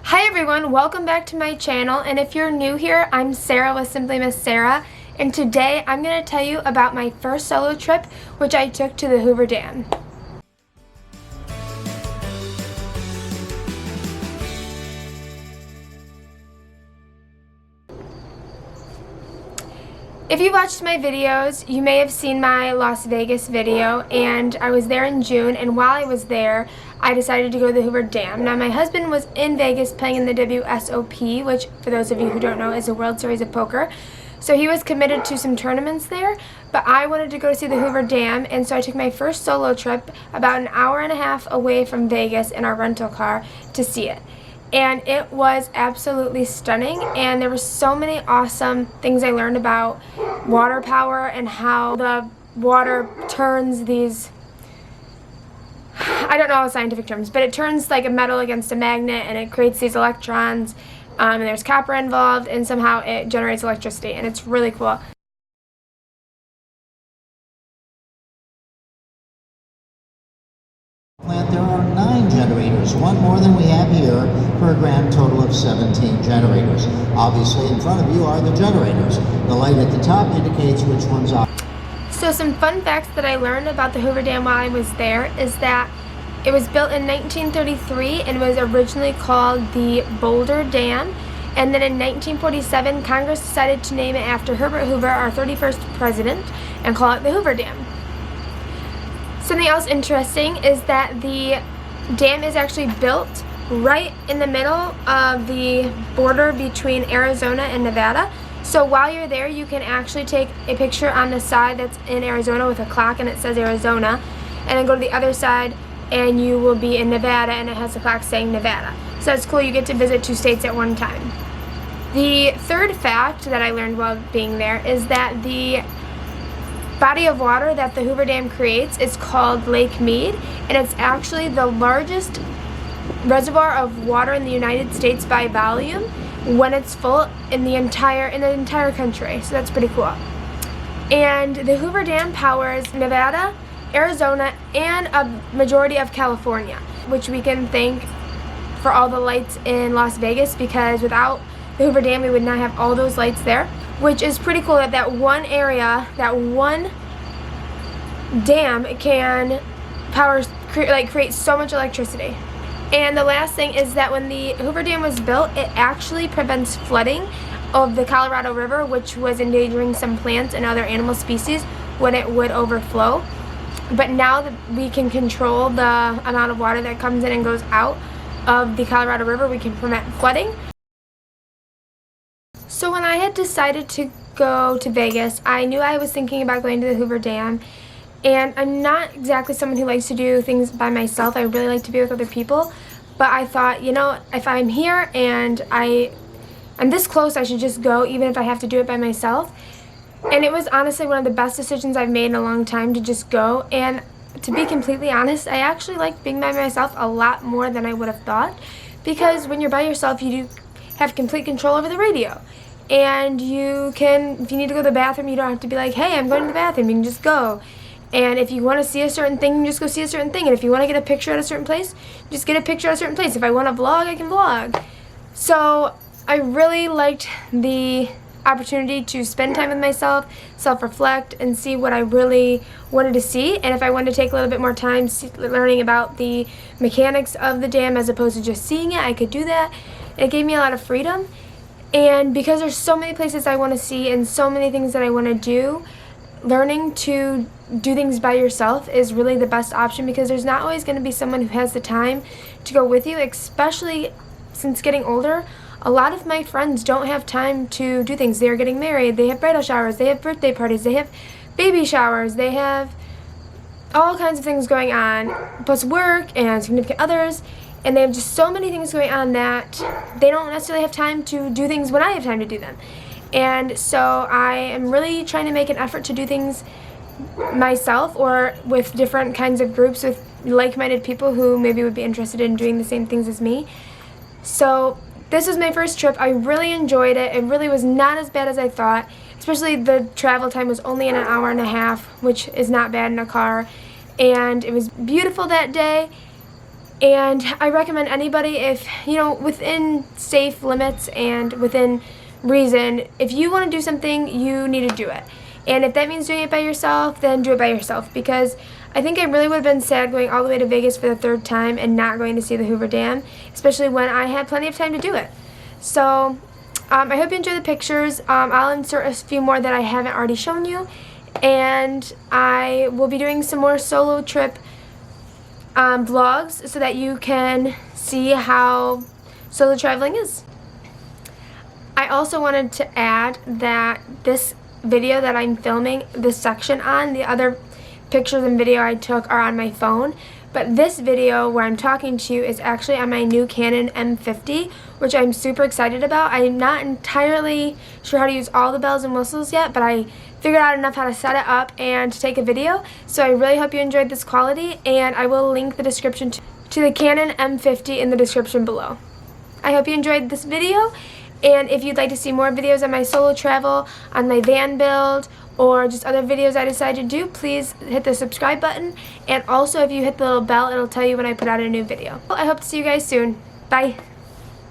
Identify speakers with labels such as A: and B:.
A: Hi everyone, welcome back to my channel, and if you're new here, I'm Sarah with Simply Miss Sarah, and today I'm going to tell you about my first solo trip, which I took to the Hoover Dam. If you watched my videos, you may have seen my Las Vegas video, and I was there in June, and while I was there, I decided to go to the Hoover Dam. Now, my husband was in Vegas playing in the WSOP, which, for those of you who don't know, is a World Series of Poker. So he was committed to some tournaments there, but I wanted to go to see the Hoover Dam, and so I took my first solo trip about an hour and a half away from Vegas in our rental car to see it. And it was absolutely stunning, and there were so many awesome things I learned about water power and how the water turns these, I don't know all the scientific terms, but it turns like a metal against a magnet and it creates these electrons, and there's copper involved, and somehow it generates electricity, and it's really cool.
B: There are 9 generators, one more than we have here, for a grand total of 17 generators. Obviously, in front of you are the generators. The light at the top indicates which ones are.
A: So some fun facts that I learned about the Hoover Dam while I was there is that it was built in 1933 and was originally called the Boulder Dam. And then in 1947, Congress decided to name it after Herbert Hoover, our 31st president, and call it the Hoover Dam. Something else interesting is that the dam is actually built right in the middle of the border between Arizona and Nevada. So while you're there, you can actually take a picture on the side that's in Arizona with a clock and it says Arizona, and then go to the other side and you will be in Nevada and it has a clock saying Nevada. So that's cool, you get to visit 2 states at one time. The third fact that I learned while being there is that the body of water that the Hoover Dam creates is called Lake Mead, and it's actually the largest reservoir of water in the United States by volume when it's full in the entire country. So that's pretty cool. And the Hoover Dam powers Nevada, Arizona, and a majority of California, which we can thank for all the lights in Las Vegas, because without the Hoover Dam we would not have all those lights there, which is pretty cool that that one area, that one dam can create so much electricity. And the last thing is that when the Hoover Dam was built, it actually prevents flooding of the Colorado River, which was endangering some plants and other animal species when it would overflow. But now that we can control the amount of water that comes in and goes out of the Colorado River, we can prevent flooding. So when I had decided to go to Vegas, I knew I was thinking about going to the Hoover Dam, and I'm not exactly someone who likes to do things by myself. I really like to be with other people, but I thought, you know, if I'm here and I'm this close, I should just go, even if I have to do it by myself. And it was honestly one of the best decisions I've made in a long time to just go. And to be completely honest, I actually like being by myself a lot more than I would have thought, because when you're by yourself, you do have complete control over the radio. And you can, if you need to go to the bathroom, you don't have to be like, hey, I'm going to the bathroom. You can just go. And if you want to see a certain thing, you just go see a certain thing. And if you want to get a picture at a certain place, just get a picture at a certain place. If I want to vlog, I can vlog. So I really liked the opportunity to spend time with myself, self-reflect, and see what I really wanted to see. And if I wanted to take a little bit more time learning about the mechanics of the dam as opposed to just seeing it, I could do that. It gave me a lot of freedom. And because there's so many places I want to see and so many things that I want to do, learning to do things by yourself is really the best option, because there's not always going to be someone who has the time to go with you, especially since getting older. A lot of my friends don't have time to do things. They're getting married, they have bridal showers, they have birthday parties, they have baby showers, they have all kinds of things going on, plus work and significant others. And they have just so many things going on that they don't necessarily have time to do things when I have time to do them. And so I am really trying to make an effort to do things myself or with different kinds of groups with like-minded people who maybe would be interested in doing the same things as me. So this was my first trip. I really enjoyed it. It really was not as bad as I thought, especially the travel time was only an hour and a half, which is not bad in a car. And it was beautiful that day. And I recommend anybody, if, you know, within safe limits and within reason, if you want to do something, you need to do it. And if that means doing it by yourself, then do it by yourself, because I think I really would have been sad going all the way to Vegas for the 3rd time and not going to see the Hoover Dam, especially when I had plenty of time to do it. So I hope you enjoy the pictures. I'll insert a few more that I haven't already shown you, and I will be doing some more solo trip vlogs so that you can see how solo traveling is. I also wanted to add that this video that I'm filming, this section on, the other pictures and video I took are on my phone, but this video where I'm talking to you is actually on my new Canon M50, which I'm super excited about. I'm not entirely sure how to use all the bells and whistles yet, but I figured out enough how to set it up and to take a video. So I really hope you enjoyed this quality, and I will link the description to the Canon M50 in the description below. I hope you enjoyed this video, and if you'd like to see more videos on my solo travel, on my van build, or just other videos I decide to do, please hit the subscribe button. And also, if you hit the little bell, it'll tell you when I put out a new video. Well, I hope to see you guys soon. Bye.